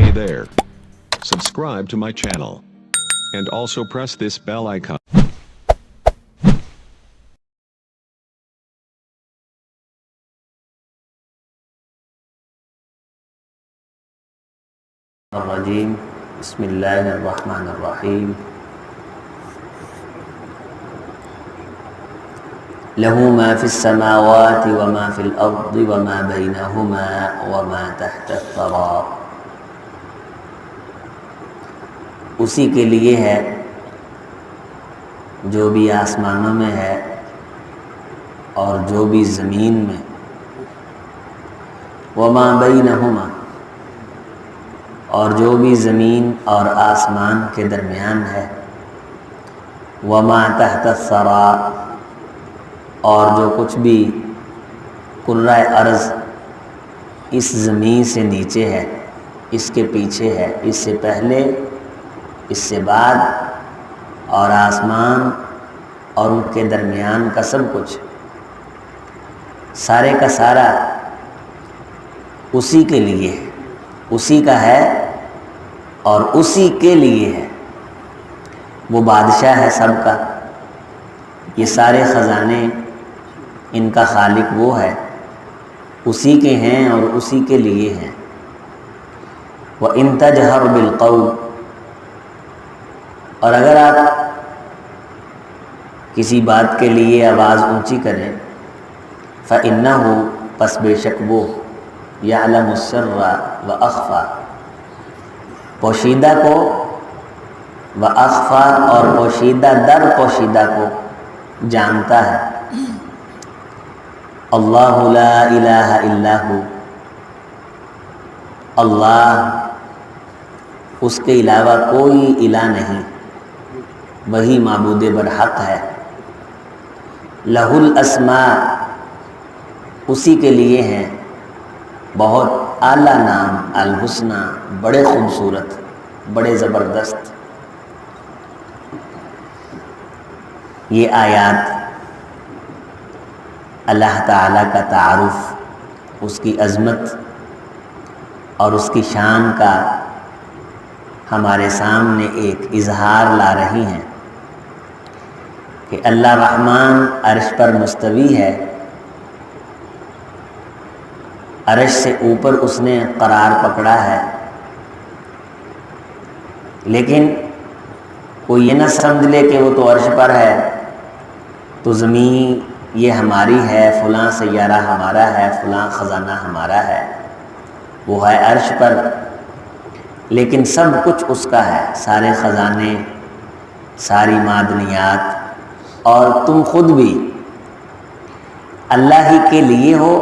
Hey there. Subscribe to my channel. And also press this bell icon. الرجیم بسم اللہ الرحمن الرحیم لہ ما فی السماوات وما فی الارض وما بینہما وما تحت الثری، اسی کے لیے ہے جو بھی آسمانوں میں ہے اور جو بھی زمین میں، وما بینہما اور جو بھی زمین اور آسمان کے درمیان ہے، وما تحت الثری اور جو کچھ بھی کرۂ ارض اس زمین سے نیچے ہے، اس کے پیچھے ہے، اس سے پہلے، اس سے بعد، اور آسمان اور ان کے درمیان کا سب کچھ، سارے کا سارا اسی کے لیے ہے، اسی کا ہے اور اسی کے لیے ہے۔ وہ بادشاہ ہے سب کا، یہ سارے خزانے ان کا خالق وہ ہے، اسی کے ہیں اور اسی کے لیے ہیں۔ وَإِن تَجْهَرْ بِالْقَوْلِ، اور اگر آپ کسی بات کے لیے آواز اونچی کریں، فَإِنَّهُ پس بے شک وہ، يَعْلَمُ السِّرَّ وَأَخْفَى پوشیدہ کو، وَأَخْفَى اور پوشیدہ در پوشیدہ کو جانتا ہے۔ اللہ لا الہ الا ہو، اللہ اس کے علاوہ کوئی الہ نہیں، وہی معبود برحق ہے۔ لہ الاسماء اسی کے لیے ہیں بہت اعلیٰ نام، الحسنی بڑے خوبصورت، بڑے زبردست۔ یہ آیات اللہ تعالیٰ کا تعارف، اس کی عظمت اور اس کی شان کا ہمارے سامنے ایک اظہار لا رہی ہیں کہ اللہ رحمان عرش پر مستوی ہے، عرش سے اوپر اس نے قرار پکڑا ہے، لیکن کوئی یہ نہ سمجھ لے کہ وہ تو عرش پر ہے تو زمین یہ ہماری ہے، فلاں سیارہ ہمارا ہے، فلاں خزانہ ہمارا ہے، وہ ہے عرش پر، لیکن سب کچھ اس کا ہے، سارے خزانے، ساری معدنیات، اور تم خود بھی اللہ ہی کے لیے ہو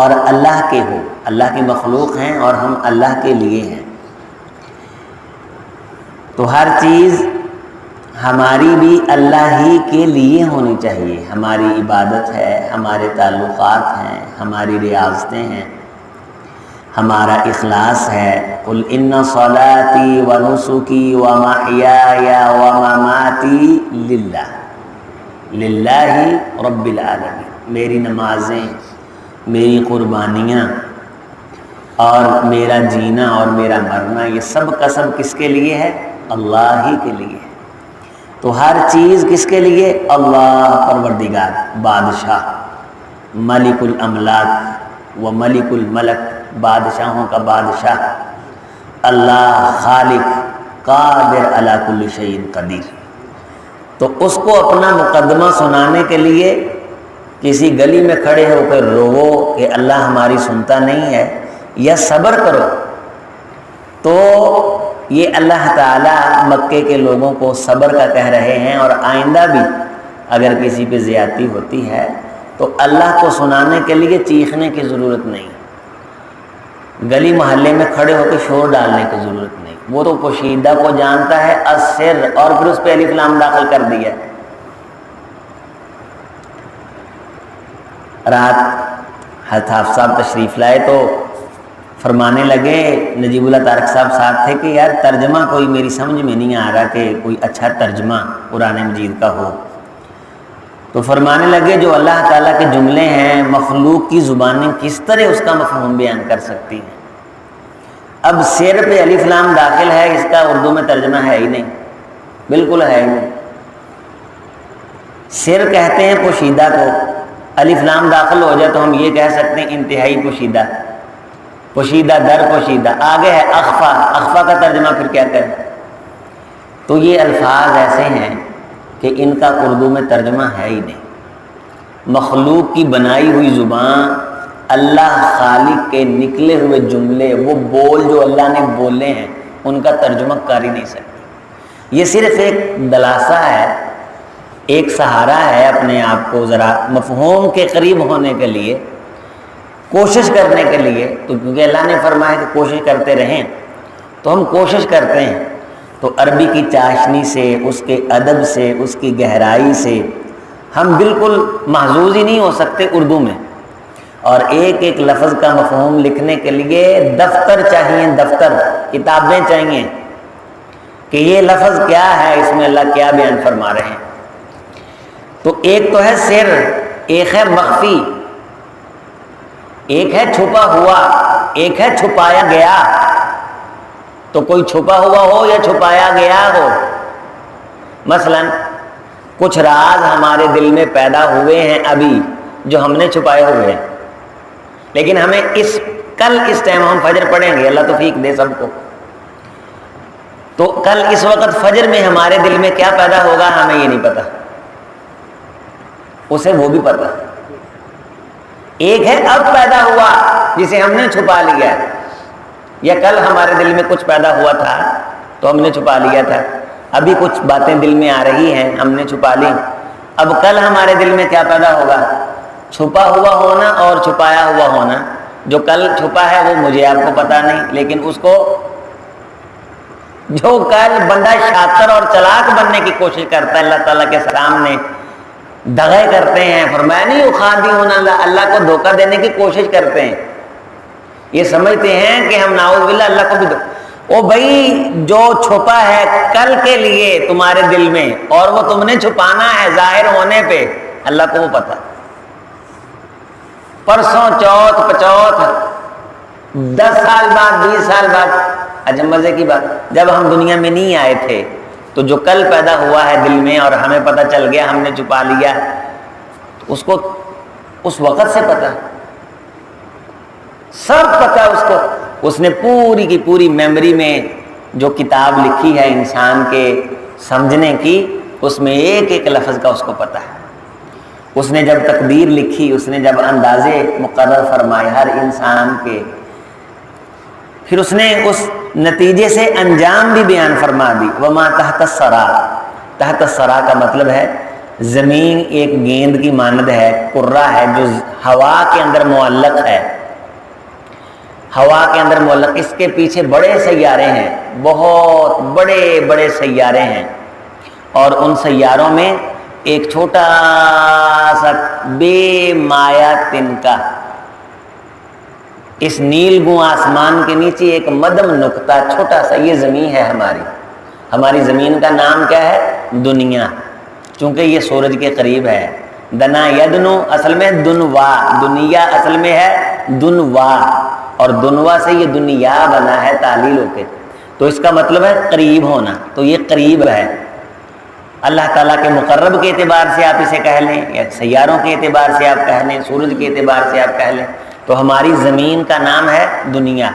اور اللہ کے ہو، اللہ کی مخلوق ہیں اور ہم اللہ کے لیے ہیں۔ تو ہر چیز ہماری بھی اللہ ہی کے لیے ہونی چاہیے، ہماری عبادت ہے، ہمارے تعلقات ہیں، ہماری ریاضتیں ہیں، ہمارا اخلاص ہے۔ قل ان صلاتی ونسکی ومحیای ومماتی للہ، للہ رب العالمین، میری نمازیں، میری قربانیاں اور میرا جینا اور میرا مرنا، یہ سب کا سب کس کے لیے ہے؟ اللہ ہی کے لیے ہے۔ تو ہر چیز کس کے لیے؟ اللہ پروردگار، بادشاہ، ملک الاملاک و ملک الملک، بادشاہوں کا بادشاہ، اللہ خالق، قادر علی کل شیء قدیر۔ تو اس کو اپنا مقدمہ سنانے کے لیے کسی گلی میں کھڑے ہو کر رو کہ اللہ ہماری سنتا نہیں ہے، یا صبر کرو، تو یہ اللہ تعالیٰ مکے کے لوگوں کو صبر کا کہہ رہے ہیں، اور آئندہ بھی اگر کسی پہ زیادتی ہوتی ہے تو اللہ کو سنانے کے لیے چیخنے کی ضرورت نہیں، گلی محلے میں کھڑے ہو کے شور ڈالنے کی ضرورت نہیں، وہ تو پوشیدہ کو جانتا ہے، السر، اور پھر اس پہ الف لام داخل کر دیا۔ رات حضرت حافظ صاحب تشریف لائے تو فرمانے لگے، نجیب اللہ طارق صاحب ساتھ تھے، کہ یار ترجمہ کوئی میری سمجھ میں نہیں آ رہا کہ کوئی اچھا ترجمہ قرآن مجید کا ہو۔ تو فرمانے لگے جو اللہ تعالیٰ کے جملے ہیں، مخلوق کی زبانیں کس طرح اس کا مفہوم بیان کر سکتی ہیں؟ اب سر پہ الف لام داخل ہے، اس کا اردو میں ترجمہ ہے ہی نہیں، بالکل ہے ہی نہیں۔ سر کہتے ہیں پوشیدہ کو، الف لام داخل ہو جائے تو ہم یہ کہہ سکتے ہیں انتہائی پوشیدہ، پوشیدہ در پوشیدہ۔ آگے ہے اخفا، اخفا کا ترجمہ پھر کیا کریں؟ تو یہ الفاظ ایسے ہیں کہ ان کا اردو میں ترجمہ ہے ہی نہیں۔ مخلوق کی بنائی ہوئی زبان، اللہ خالق کے نکلے ہوئے جملے، وہ بول جو اللہ نے بولے ہیں، ان کا ترجمہ کر ہی نہیں سکتی۔ یہ صرف ایک دلاسا ہے، ایک سہارا ہے اپنے آپ کو ذرا مفہوم کے قریب ہونے کے لیے، کوشش کرنے کے لیے۔ تو کیونکہ اللہ نے فرمایا کہ کوشش کرتے رہیں، تو ہم کوشش کرتے ہیں۔ تو عربی کی چاشنی سے، اس کے ادب سے، اس کی گہرائی سے ہم بالکل محظوظ ہی نہیں ہو سکتے اردو میں۔ اور ایک ایک لفظ کا مفہوم لکھنے کے لیے دفتر چاہیے، دفتر، کتابیں چاہیے کہ یہ لفظ کیا ہے، اس میں اللہ کیا بیان فرما رہے ہیں۔ تو ایک تو ہے سر، ایک ہے مخفی، ایک ہے چھپا ہوا، ایک ہے چھپایا گیا۔ تو کوئی چھپا ہوا ہو یا چھپایا گیا ہو، مثلا کچھ راز ہمارے دل میں پیدا ہوئے ہیں ابھی جو ہم نے چھپائے ہوئے ہیں، لیکن ہمیں کل اس ٹائم ہم فجر پڑھیں گے، اللہ توفیق دے سب کو، تو کل اس وقت فجر میں ہمارے دل میں کیا پیدا ہوگا ہمیں یہ نہیں پتا، اسے وہ بھی پتا۔ ایک ہے اب پیدا ہوا جسے ہم نے چھپا لیا، یا کل ہمارے دل میں کچھ پیدا ہوا تھا تو ہم نے چھپا لیا تھا، ابھی کچھ باتیں دل میں آ رہی ہیں ہم نے چھپا لی، اب کل ہمارے دل میں کیا پیدا ہوگا؟ چھپا ہوا ہونا اور چھپایا ہوا ہونا۔ جو کل چھپا ہے وہ مجھے آپ کو پتا نہیں، لیکن اس کو جو کل بندہ شاطر اور چلاک بننے کی کوشش کرتا ہے اللہ تعالیٰ کے سامنے دغے کرتے ہیں، فرمایا نہیں یخادعون اللہ، اللہ کو دھوکہ دینے کی کوشش کرتے ہیں، یہ سمجھتے ہیں کہ ہم نعوذ باللہ اللہ کو بھی او بھائی جو چھپا ہے کل کے لیے تمہارے دل میں اور وہ تم نے چھپانا ہے ظاہر ہونے پہ، اللہ کو وہ پتہ۔ پرسوں چوتھ پچوتھ 10 سال بعد 20 سال بعد، عجب مزے کی بات، جب ہم دنیا میں نہیں آئے تھے تو جو کل پیدا ہوا ہے دل میں اور ہمیں پتہ چل گیا ہم نے چھپا لیا، تو اس کو اس وقت سے پتہ، سب پتہ اس کو، اس نے پوری کی پوری میموری میں جو کتاب لکھی ہے انسان کے سمجھنے کی، اس میں ایک ایک لفظ کا اس کو پتہ ہے۔ اس نے جب تقدیر لکھی، اس نے جب اندازے مقرر فرمائے ہر انسان کے، پھر اس نے اس نتیجے سے انجام بھی بیان فرما دی۔ وما تحت الثری، تحت الثری کا مطلب ہے زمین ایک گیند کی مانند ہے، کرہ ہے جو ہوا کے اندر معلق ہے، ہوا کے اندر معلق، اس کے پیچھے بڑے سیارے ہیں، بہت بڑے بڑے سیارے ہیں، اور ان سیاروں میں ایک چھوٹا سا بے مایا تنکا، اس نیل گوں آسمان کے نیچے ایک مدم نقطہ چھوٹا سا، یہ زمین ہے ہماری زمین کا نام کیا ہے؟ دنیا، چونکہ یہ سورج کے قریب ہے۔ دنا یدنو اصل میں دنوا، دنیا اصل میں ہے دنوا، اور دنوا سے یہ دنیا بنا ہے تعلیل ہو کے، تو اس کا مطلب ہے قریب ہونا، تو یہ قریب ہے اللہ تعالیٰ کے مقرب کے اعتبار سے آپ اسے کہہ لیں، یا سیاروں کے اعتبار سے آپ کہہ لیں، سورج کے اعتبار سے آپ کہہ لیں، تو ہماری زمین کا نام ہے دنیا۔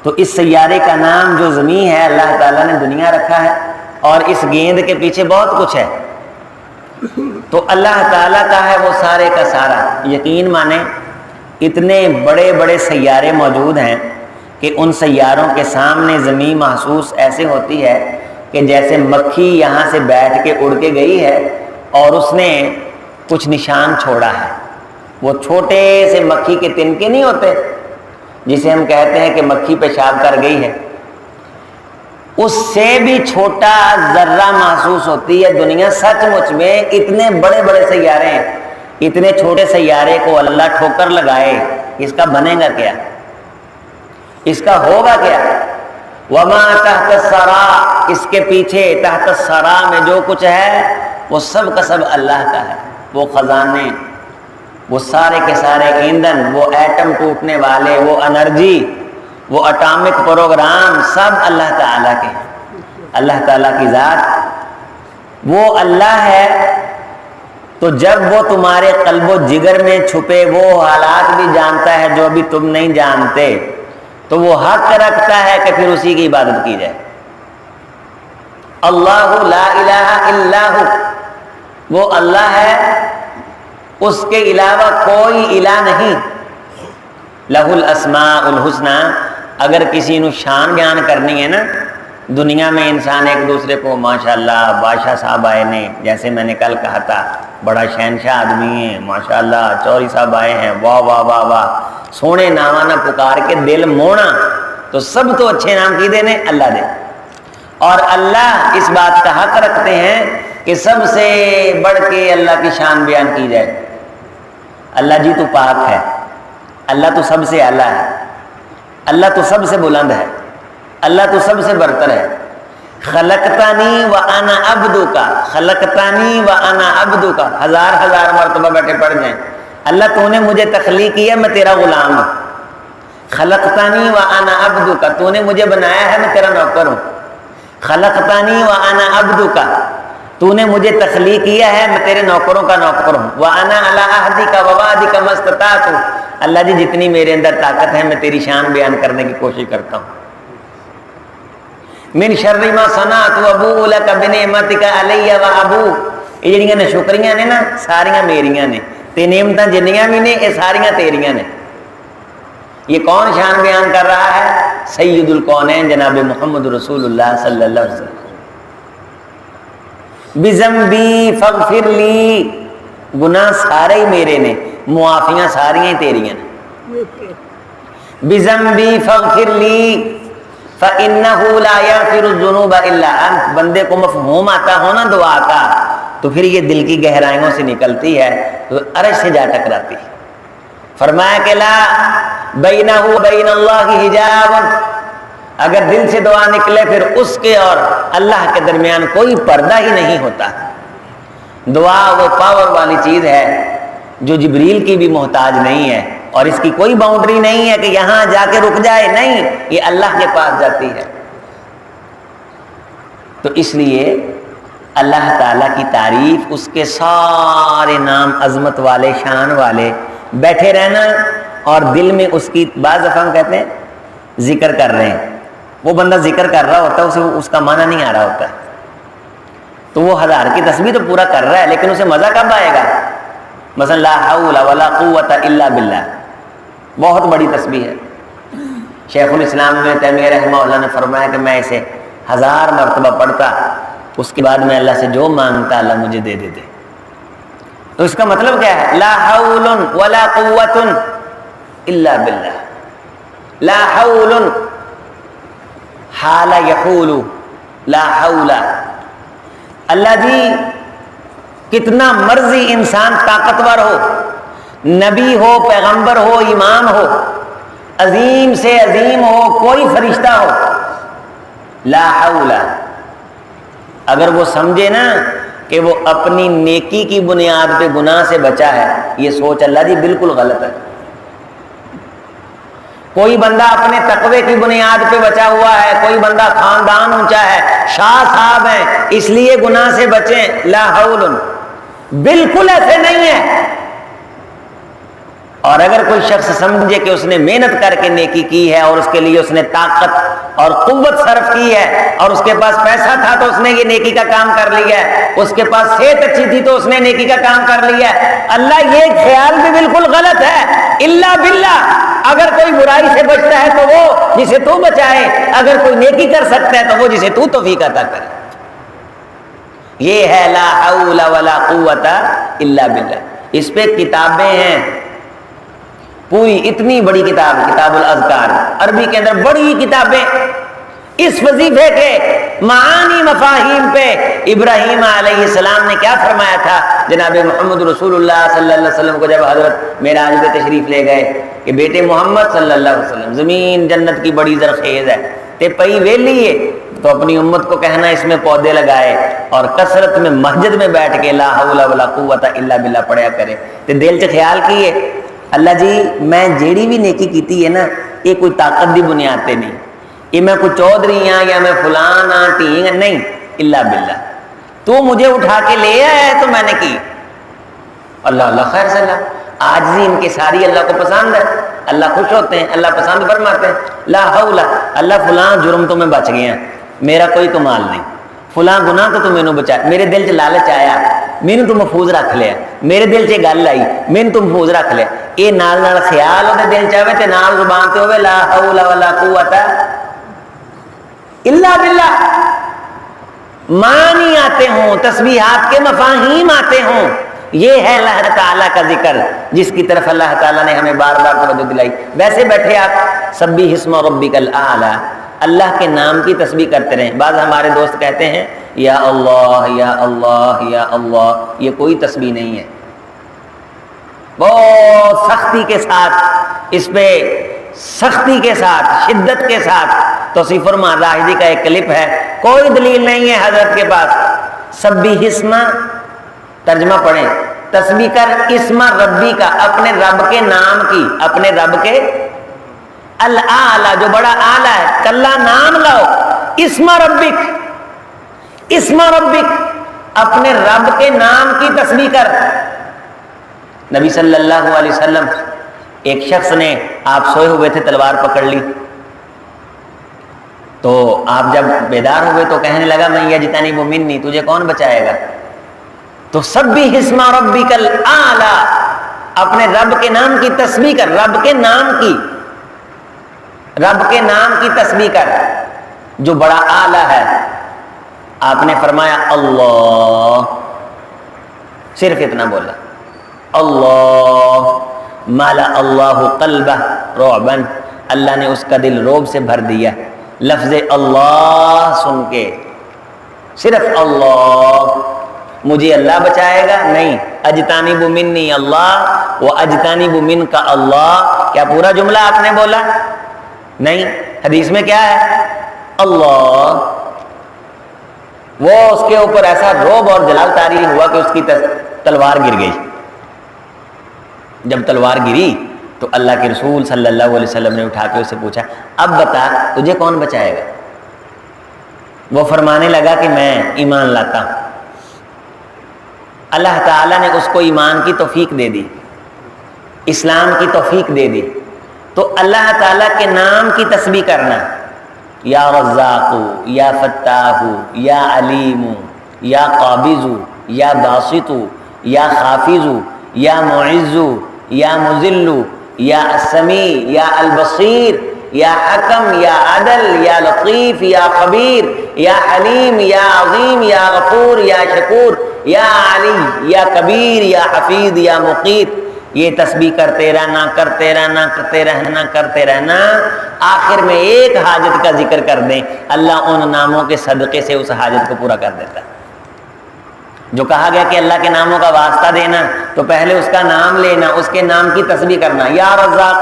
تو اس سیارے کا نام جو زمین ہے اللہ تعالیٰ نے دنیا رکھا ہے، اور اس گیند کے پیچھے بہت کچھ ہے، تو اللہ تعالیٰ کا ہے وہ سارے کا سارا۔ یقین مانیں اتنے بڑے بڑے سیارے موجود ہیں کہ ان سیاروں کے سامنے زمین محسوس ایسے ہوتی ہے کہ جیسے مکھی یہاں سے بیٹھ کے اڑ کے گئی ہے اور اس نے کچھ نشان چھوڑا ہے، وہ چھوٹے سے مکھی کے تنکے نہیں ہوتے جسے ہم کہتے ہیں کہ مکھی پیشاب کر گئی ہے، اس سے بھی چھوٹا ذرہ محسوس ہوتی ہے دنیا۔ سچ مچ میں اتنے بڑے بڑے سیارے ہیں، اتنے چھوٹے سیارے کو اللہ ٹھوکر لگائے، اس کا بنے گا کیا؟ اس کا ہوگا کیا؟ وما تحت الثری، اس کے پیچھے تحت الثری میں جو کچھ ہے وہ سب کا سب اللہ کا ہے، وہ خزانے، وہ سارے کے سارے ایندھن، وہ ایٹم ٹوٹنے والے، وہ انرجی، وہ اٹامک پروگرام سب اللہ تعالیٰ کے ہیں۔ اللہ تعالیٰ کی ذات وہ اللہ ہے، تو جب وہ تمہارے قلب و جگر میں چھپے وہ حالات بھی جانتا ہے جو ابھی تم نہیں جانتے، تو وہ حق رکھتا ہے کہ پھر اسی کی عبادت کی جائے۔ اللہ لا الہ الا ہو، وہ اللہ ہے، اس کے علاوہ کوئی الہ نہیں۔ لہ الاسماء الحسنی، اگر کسی نو شان بیان کرنی ہے نا، دنیا میں انسان ایک دوسرے کو ماشاءاللہ بادشاہ صاحب آئے نے، جیسے میں نے کل کہا تھا بڑا شہنشاہ آدمی ہے ماشاءاللہ، چوری صاحب آئے ہیں، واہ واہ واہ واہ، سونے نامانا پکار کے دل موڑا، تو سب تو اچھے نام کی دینے اللہ دے۔ اور اللہ اس بات کا حق رکھتے ہیں کہ سب سے بڑھ کے اللہ کی شان بیان کی جائے۔ اللہ جی تو پاک ہے، اللہ تو سب سے اعلیٰ ہے، اللہ تو سب سے بلند ہے، اللہ تو سب سے برتر ہے۔ خلقتانی و انا عبدک، خلقتانی و انا عبدک، ہزار ہزار مرتبہ بیٹھے پڑھ جائیں، اللہ تو نے مجھے تخلیق کیا، میں تیرا غلام ہوں۔ خلقتانی و انا عبدک، تو نے مجھے بنایا ہے، میں تیرا نوکر ہوں۔ خلقتانی و انا عبدک، تو نے مجھے تخلیق کیا ہے، میں تیرے نوکروں کا نوکر ہوں۔ وانا علی عہدک و وعدک ما استطعت، اللہ جی جتنی میرے اندر طاقت ہے میں تیری شان بیان کرنے کی کوشش کرتا ہوں۔ من شر ما صنعت وابوء لک بنعمتک علی و ابو، یہ جڑیاں نے شکریاں نے نا ساریاں میریاں نے، تے نعمتاں جنیاں بھی نے یہ ساریاں تیریاں نے۔ یہ کون شان بیان کر رہا ہے؟ سید الکونین جناب محمد رسول اللہ صلی اللہ علیہ وسلم۔ بذنبی فاغفر لی، گناہ سارے ہی میرے نے، معافیاں ساریاں ہی تیریاں نے۔ بذنبی فاغفر لی فإنہ لا یغفر الذنوب الا انت، بندے کو مفہوم آتا ہو نا دعا کا تو پھر یہ دل کی گہرائیوں سے نکلتی ہے تو عرش سے جا ٹکراتی ہے۔ فرمایا کہ لا بینہ بین اللہ حجاب، اگر دل سے دعا نکلے پھر اس کے اور اللہ کے درمیان کوئی پردہ ہی نہیں ہوتا۔ دعا وہ پاور والی چیز ہے جو جبریل کی بھی محتاج نہیں ہے، اور اس کی کوئی باؤنڈری نہیں ہے کہ یہاں جا کے رک جائے، نہیں، یہ اللہ کے پاس جاتی ہے۔ تو اس لیے اللہ تعالیٰ کی تعریف، اس کے سارے نام عظمت والے شان والے، بیٹھے رہنا اور دل میں اس کی، بعض دفعہ ہم کہتے ہیں ذکر کر رہے ہیں، وہ بندہ ذکر کر رہا ہوتا ہے اسے اس کا معنی نہیں آ رہا ہوتا ہے، تو وہ ہزار کی تسبیح تو پورا کر رہا ہے لیکن اسے مزہ کب آئے گا؟ مثلا لا حول ولا قوت الا باللہ، بہت بڑی تسبیح ہے۔ شیخ الاسلام ابن تیمیہ رحمہ اللہ نے فرمایا کہ میں اسے 1000 مرتبہ پڑھتا، اس کے بعد میں اللہ سے جو مانگتا اللہ مجھے دے دیتے۔ تو اس کا مطلب کیا ہے؟ لا حول ولا قوت الا باللہ، لا حول، حال یحول، لا حول، اللہ جی کتنا مرضی انسان طاقتور ہو، نبی ہو، پیغمبر ہو، امام ہو، عظیم سے عظیم ہو، کوئی فرشتہ ہو، لا حول، اگر وہ سمجھے نا کہ وہ اپنی نیکی کی بنیاد پہ گناہ سے بچا ہے، یہ سوچ اللہ جی بالکل غلط ہے۔ کوئی بندہ اپنے تقوی کی بنیاد پہ بچا ہوا ہے، کوئی بندہ خاندان اونچا ہے، شاہ صاحب ہیں، اس لیے گناہ سے بچیں، لا حول، بالکل ایسے نہیں ہے۔ اور اگر کوئی شخص سمجھے کہ اس نے محنت کر کے نیکی کی ہے اور اس کے لیے اس نے طاقت اور قوت صرف کی ہے، اور اس کے پاس پیسہ تھا تو اس نے یہ نیکی کا کام کر لیا ہے، اس کے پاس صحت اچھی تھی تو اس نے نیکی کا کام کر لیا ہے، اللہ یہ خیال بھی بالکل غلط ہے۔ الا باللہ، اگر کوئی برائی سے بچتا ہے تو وہ جسے تو بچائے، اگر کوئی نیکی کر سکتا ہے تو وہ جسے تو توفیق عطا کرے۔ یہ ہے لا حول ولا قوت الا باللہ۔ اس پہ کتابیں ہیں پوری، اتنی بڑی کتاب، کتاب الاذکار، عربی کے اندر بڑی کتابیں اس وظیفے کے معانی مفاہیم پہ۔ ابراہیم علیہ السلام نے کیا فرمایا تھا جناب محمد رسول اللہ صلی اللہ علیہ وسلم کو جب حضرت معراج پہ تشریف لے گئے کہ بیٹے محمد صلی اللہ علیہ وسلم، زمین جنت کی بڑی زرخیز ہے تے پئی ویلی ہے، تو اپنی امت کو کہنا اس میں پودے لگائے اور کثرت میں مسجد میں بیٹھ کے لا حول ولا قوت الا باللہ پڑھیا کرے۔ تے دل چ خیال کیے اللہ جی میں جیڑی بھی نیکی کیتی ہے نا یہ کوئی طاقت دی بنیاد تے نہیں، یہ میں کوئی چودھری ہاں یا میں فلان ہاں ٹھیک ہے، نہیں، الا باللہ تو مجھے اٹھا کے لے آیا ہے تو میں نے کی، اللہ اللہ خیر سے اللہ، عاجزی ان کی ساری اللہ کو پسند ہے، اللہ خوش ہوتے ہیں، اللہ پسند فرماتے ہیں، لا حول، اللہ فلاں جرم تو میں بچ گیا، میرا کوئی کمال نہیں، فلاں گناہ تو مینوں بچا، میرے دل چ لالچ آیا، مینوں تو محفوظ رکھ لیا، میرے دل چ گل آئی مینوں تو محفوظ رکھ لیا، یہ نال نال خیال وہ دل چ آوے تے نال زبان تے ہوے لا حول ولا قوت الا باللہ، معنی آتے ہوں، تسبیحات کے مفاہیم آتے ہوں، یہ ہے اللہ تعالیٰ کا ذکر جس کی طرف اللہ تعالیٰ نے ہمیں بار بار توجہ دلائی۔ ویسے بیٹھے آپ سبح اسم ربک الاعلی، اللہ کے نام کی تسبیح کرتے رہیں۔ بعض ہمارے دوست کہتے ہیں یا اللہ یا اللہ یا اللہ، یہ کوئی تسبیح نہیں ہے، بہت سختی کے ساتھ اس پہ، سختی کے ساتھ، شدت کے ساتھ توصیف فرما راہدی کا ایک کلپ ہے، کوئی دلیل نہیں ہے حضرت کے پاس، سبح اسم، ترجمہ پڑھیں، تسبیح کر اسم ربی کا، اپنے رب کے نام کی، اپنے رب کے الاعلی جو بڑا اعلیٰ ہے، کلا نام لاؤ، اسم ربک، اسم ربک، اپنے رب کے نام کی تسبیح کر۔ نبی صلی اللہ علیہ وسلم، ایک شخص نے، آپ سوئے ہوئے تھے، تلوار پکڑ لی، تو آپ جب بیدار ہوئے تو کہنے لگا میں یجتنب منی، تجھے کون بچائے گا؟ تو سبح اسم ربک الاعلی، اپنے رب کے نام کی تسبیح کر، رب کے نام کی، رب کے نام کی تسبیح کر جو بڑا اعلیٰ ہے۔ آپ نے فرمایا اللہ، صرف اتنا بولا، اللہ، مالا اللہ قلبہ رعبا، اللہ نے اس کا دل رعب سے بھر دیا، لفظ اللہ سن کے، صرف اللہ، مجھے اللہ بچائے گا؟ نہیں، اجتنب منی اللہ و اجتنب منک اللہ، کیا پورا جملہ آپ نے بولا؟ نہیں، حدیث میں کیا ہے؟ اللہ، وہ اس کے اوپر ایسا رعب اور جلال طاری ہوا کہ اس کی تلوار گر گئی۔ جب تلوار گری تو اللہ کے رسول صلی اللہ علیہ وسلم نے اٹھا کے اسے پوچھا اب بتا تجھے کون بچائے گا؟ وہ فرمانے لگا کہ میں ایمان لاتا ہوں۔ اللہ تعالیٰ نے اس کو ایمان کی توفیق دے دی، اسلام کی توفیق دے دی، تو اللہ تعالیٰ کے نام کی تسبیح کرنا، یا رزاق، یا فتاح، یا علیم، یا قابض، یا باسط، یا خافض، یا معز، یا مذل، یا السمیع، یا البصیر، یا حکم، یا عدل، یا لطیف، یا خبیر، یا حلیم، یا عظیم، یا غفور، یا شکور، یا علی، یا کبیر، یا حفیظ، یا مقیت، یہ تسبیح کرتے رہنا، کرتے رہنا، کرتے رہنا، کرتے رہنا، آخر میں ایک حاجت کا ذکر کر دیں، اللہ ان ناموں کے صدقے سے اس حاجت کو پورا کر دیتا ہے۔ جو کہا گیا کہ اللہ کے ناموں کا واسطہ دینا، تو پہلے اس کا نام لینا، اس کے نام کی تسبیح کرنا، یا رزاق،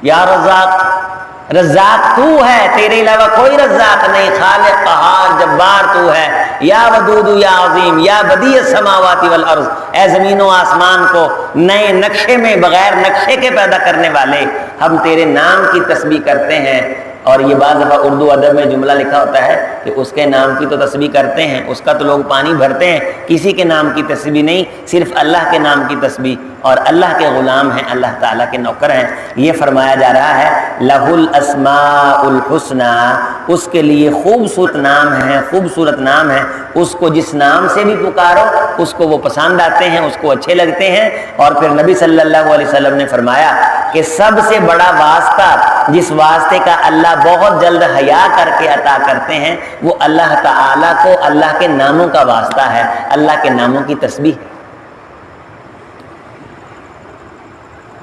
یا رزاق، رزاق تو ہے، تیرے علاوہ کوئی رزاق نہیں، خالق، قہار، جبار تو ہے، یا ودود، یا عظیم، یا بدیع السماوات والارض، اے زمین و آسمان کو نئے نقشے میں بغیر نقشے کے پیدا کرنے والے، ہم تیرے نام کی تسبیح کرتے ہیں۔ اور یہ بعض دفعہ اردو ادب میں جملہ لکھا ہوتا ہے کہ اس کے نام کی تو تسبیح کرتے ہیں، اس کا تو لوگ پانی بھرتے ہیں، کسی کے نام کی تسبیح نہیں، صرف اللہ کے نام کی تسبیح، اور اللہ کے غلام ہیں، اللہ تعالیٰ کے نوکر ہیں۔ یہ فرمایا جا رہا ہے لہ الاسماء الحسنی، اس کے لیے خوبصورت نام ہیں، خوبصورت نام ہیں، اس کو جس نام سے بھی پکارو اس کو وہ پسند آتے ہیں، اس کو اچھے لگتے ہیں۔ اور پھر نبی صلی اللہ علیہ وسلم نے فرمایا کہ سب سے بڑا واسطہ جس واسطے کا اللہ بہت جلد حیا کر کے عطا کرتے ہیں، وہ اللہ تعالیٰ کو اللہ کے ناموں کا واسطہ ہے، اللہ کے ناموں کی تسبیح۔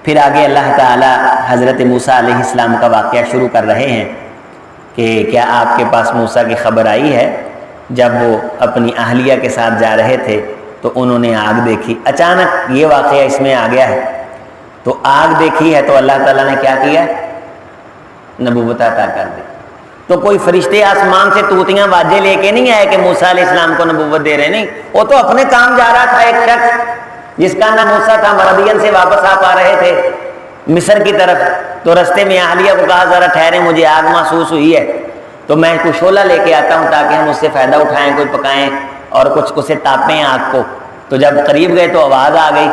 پھر آگے اللہ تعالیٰ حضرت موسیٰ علیہ السلام کا واقعہ شروع کر رہے ہیں کہ کیا آپ کے پاس موسیٰ کی خبر آئی ہے؟ جب وہ اپنی اہلیہ کے ساتھ جا رہے تھے تو انہوں نے آگ دیکھی، اچانک یہ واقعہ اس میں آ گیا ہے، تو آگ دیکھی ہے تو اللہ تعالیٰ نے کیا کیا؟ نبوت عطا کر دی۔ تو کوئی فرشتے آسمان سے طوطیاں واجے لے کے نہیں آئے کہ موسیٰ علیہ السلام کو نبوت دے رہے، نہیں، وہ تو اپنے کام جا رہا تھا۔ ایک شخص جس کا نام موسیٰ تھا، مدین سے واپس آپ آ رہے تھے مصر کی طرف، تو رستے میں اہلیہ کو کہا ذرا ٹھہرے مجھے آگ محسوس ہوئی ہے تو میں کوئی شعلہ لے کے آتا ہوں تاکہ ہم اس سے فائدہ اٹھائیں، کوئی پکائیں اور کچھ اسے تاپیں آگ کو۔ تو جب قریب گئے تو آواز آ گئی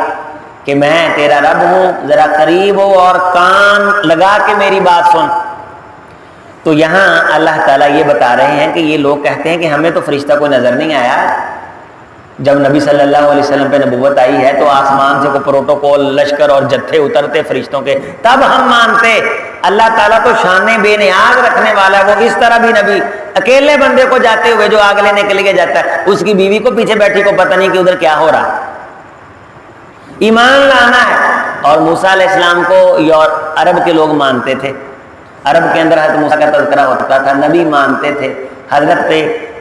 کہ میں تیرا رب ہوں، ذرا قریب ہو اور کان لگا کے میری بات سن۔ تو یہاں اللہ تعالیٰ یہ بتا رہے ہیں کہ یہ لوگ کہتے ہیں کہ ہمیں تو فرشتہ کوئی نظر نہیں آیا، جب نبی صلی اللہ علیہ وسلم پہ نبوت آئی ہے تو آسمان سے کوئی پروٹوکول، لشکر اور جتھے اترتے فرشتوں کے، تب ہم مانتے۔ اللہ تعالیٰ تو شان بے نیاز رکھنے والا ہے، وہ اس طرح بھی نبی اکیلے بندے کو جاتے ہوئے جو آگ لینے کے لیے جاتا ہے، اس کی بیوی کو پیچھے بیٹھی کو پتہ نہیں کہ ادھر کیا ہو رہا۔ ایمان لانا ہے۔ اور موسیٰ علیہ السلام کو عرب کے لوگ مانتے تھے، عرب کے اندر حضرت موسیٰ کا تذکرہ ہوتا تھا، نبی مانتے تھے، حضرت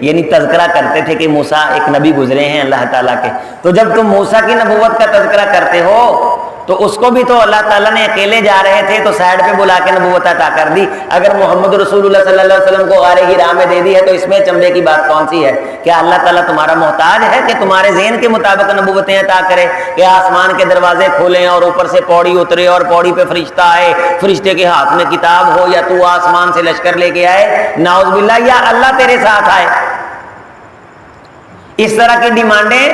یعنی تذکرہ کرتے تھے کہ موسیٰ ایک نبی گزرے ہیں اللہ تعالیٰ کے۔ تو جب تم موسیٰ کی نبوت کا تذکرہ کرتے ہو تو اس کو بھی تو اللہ تعالیٰ نے اکیلے جا رہے تھے تو سائڈ پہ بلا کے نبوت عطا کر دی۔ اگر محمد رسول اللہ صلی اللہ علیہ وسلم کو غار حرا میں دے دی ہے تو اس میں چمبے کی بات کون سی ہے؟ کیا اللہ تعالیٰ تمہارا محتاج ہے کہ تمہارے ذہن کے مطابق نبوتیں عطا کرے کہ آسمان کے دروازے کھولیں اور اوپر سے پوڑی اترے اور پوڑی پہ فرشتہ آئے، فرشتے کے ہاتھ میں کتاب ہو، یا تو آسمان سے لشکر لے کے آئے نعوذ باللہ، یا اللہ تیرے ساتھ آئے؟ اس طرح کی ڈیمانڈیں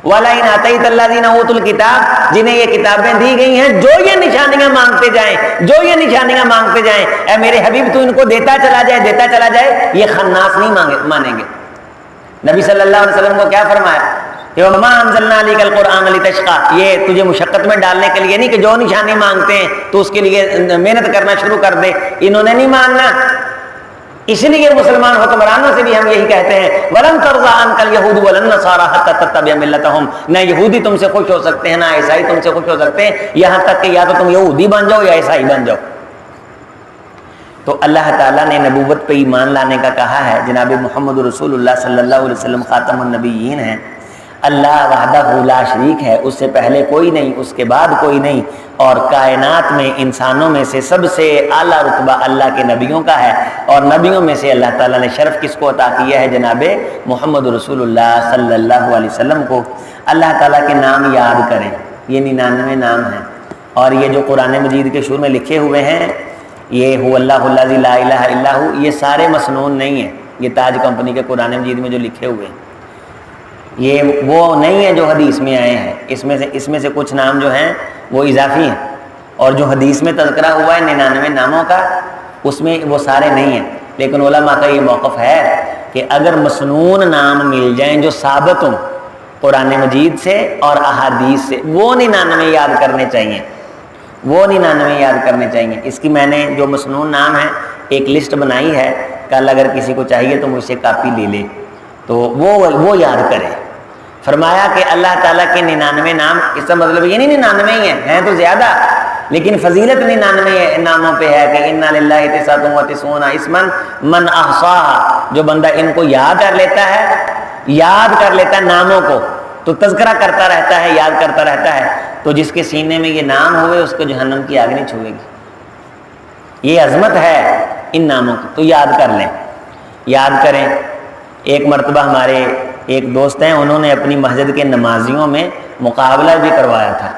وَلَئِنْ آتَيْتَ الَّذِينَ أُوتُوا الْكِتَابَ، جنہیں یہ کتابیں دی گئی ہیں، جو یہ نشانیاں مانگتے جائیں، جو یہ نشانیاں مانگتے جائیں، اے میرے حبیب تو ان کو دیتا چلا جائے، دیتا چلا جائے، یہ خناس نہیں مانیں گے۔ نبی صلی اللہ علیہ وسلم کو کیا فرمایا کہ وَمَا أَنزَلْنَا عَلَيْكَ الْقُرْآنَ لِتَشْقَىٰ، یہ تجھے مشقت میں ڈالنے کے لیے نہیں کہ جو نشانی مانگتے ہیں تو اس کے لیے محنت کرنا شروع کر دے۔ انہوں نے نہیں ماننا، اس لیے مسلمان حکمرانوں سے بھی ہم یہی کہتے ہیں وَلَن تَرْضَىٰ عَنْكَ الْيَهُودُ وَلَا النَّصَارَىٰ حَتَّىٰ تَتَّبِعَ مِلَّتَهُمْ، نہ یہودی تم سے خوش ہو سکتے ہیں نہ عیسائی تم سے خوش ہو سکتے ہیں، یہاں تک کہ یا تو تم یہودی بن جاؤ یا عیسائی بن جاؤ۔ تو اللہ تعالیٰ نے نبوت پہ ایمان لانے کا کہا ہے۔ جناب محمد رسول اللہ صلی اللہ علیہ وسلم خاتم النبیین ہیں، اللہ وحدہ لا شریک ہے، اس سے پہلے کوئی نہیں، اس کے بعد کوئی نہیں، اور کائنات میں انسانوں میں سے سب سے اعلیٰ رتبہ اللہ کے نبیوں کا ہے، اور نبیوں میں سے اللہ تعالیٰ نے شرف کس کو عطا کیا ہے؟ جناب محمد رسول اللہ صلی اللہ علیہ وسلم کو۔ اللہ تعالیٰ کے نام یاد کریں، یہ 99 نام ہیں، اور یہ جو قرآن مجید کے شروع میں لکھے ہوئے ہیں، یہ هو اللہ الذی لا الہ الا ہو، یہ سارے مسنون نہیں ہیں، یہ تاج کمپنی کے قرآن مجید میں جو لکھے ہوئے ہیں یہ وہ نہیں ہے جو حدیث میں آئے ہیں، اس میں سے کچھ نام جو ہیں وہ اضافی ہیں، اور جو حدیث میں تذکرہ ہوا ہے 99 ناموں کا اس میں وہ سارے نہیں ہیں۔ لیکن علماء کا یہ موقف ہے کہ اگر مسنون نام مل جائیں جو ثابت ہوں قرآن مجید سے اور احادیث سے، وہ 99 یاد کرنے چاہیے، وہ 99 یاد کرنے چاہیے۔ اس کی میں نے جو مسنون نام ہے ایک لسٹ بنائی ہے، کل اگر کسی کو چاہیے تو مجھ سے کاپی لے لے تو وہ یاد کرے۔ فرمایا کہ اللہ تعالیٰ کے 99 نام، اس کا مطلب یہ نہیں 99 ہی ہیں تو زیادہ، لیکن فضیلت 99 ناموں پہ ہے کہ اِنَّ لِلَّهِ 99 اسمًا مَنْ أَحْصَاهَا، جو بندہ ان کو یاد کر لیتا ہے ناموں کو تو تذکرہ کرتا رہتا ہے، یاد کرتا رہتا ہے، تو جس کے سینے میں یہ نام ہوئے اس کو جہنم کی آگ نہیں چھوئے گی۔ یہ عظمت ہے ان ناموں کی، تو یاد کر لیں، یاد کریں۔ ایک مرتبہ ہمارے ایک دوست ہیں، انہوں نے اپنی مسجد کے نمازیوں میں مقابلہ بھی کروایا تھا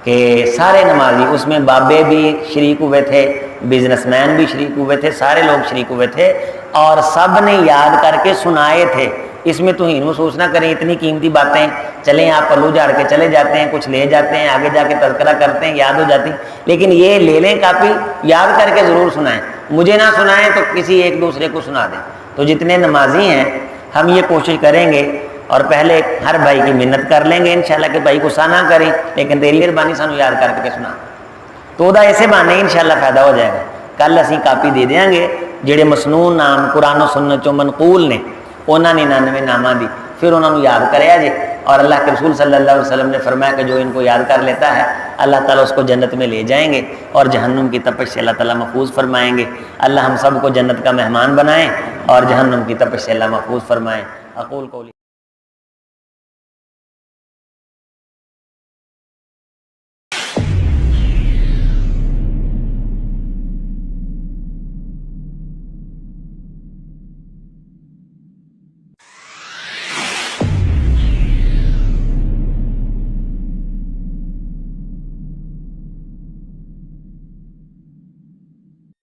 کہ سارے نمازی، اس میں بابے بھی شریک ہوئے تھے، بزنس مین بھی شریک ہوئے تھے، سارے لوگ شریک ہوئے تھے، اور سب نے یاد کر کے سنائے تھے۔ اس میں توہین محسوس نہ کریں، اتنی قیمتی باتیں چلیں آپ پلو جھاڑ کے چلے جاتے ہیں، کچھ لے جاتے ہیں، آگے جا کے تذکرہ کرتے ہیں، یاد ہو جاتی، لیکن یہ لے لیں کاپی، یاد کر کے ضرور سنائیں، مجھے نہ سنائیں تو کسی ایک دوسرے کو سنا دیں۔ تو جتنے نمازی ہیں ہم یہ کوشش کریں گے، اور پہلے ہر بھائی کی منت کر لیں گے انشاءاللہ کہ بھائی غصہ نہ کریں، لیکن تیری مہربانی سانو یاد کر کے سنا تو دا ایسے بانے انشاءاللہ فائدہ ہو جائے گا۔ کل اسی کاپی دے دیں گے جڑے مسنون نام قرآن و سنت چوں منقول نے، انہاں 99 ناماں دی پھر انہوں نے یاد کریا جے، اور اللہ کے رسول صلی اللہ علیہ وسلم نے فرمایا کہ جو ان کو یاد کر لیتا ہے اللہ تعالیٰ اس کو جنت میں لے جائیں گے، اور جہنم کی تپش سے اللہ تعالیٰ محفوظ فرمائیں گے۔ اللہ ہم سب کو جنت کا مہمان بنائیں اور جہنم کی تپش سے اللہ محفوظ فرمائیں۔ اقول قولی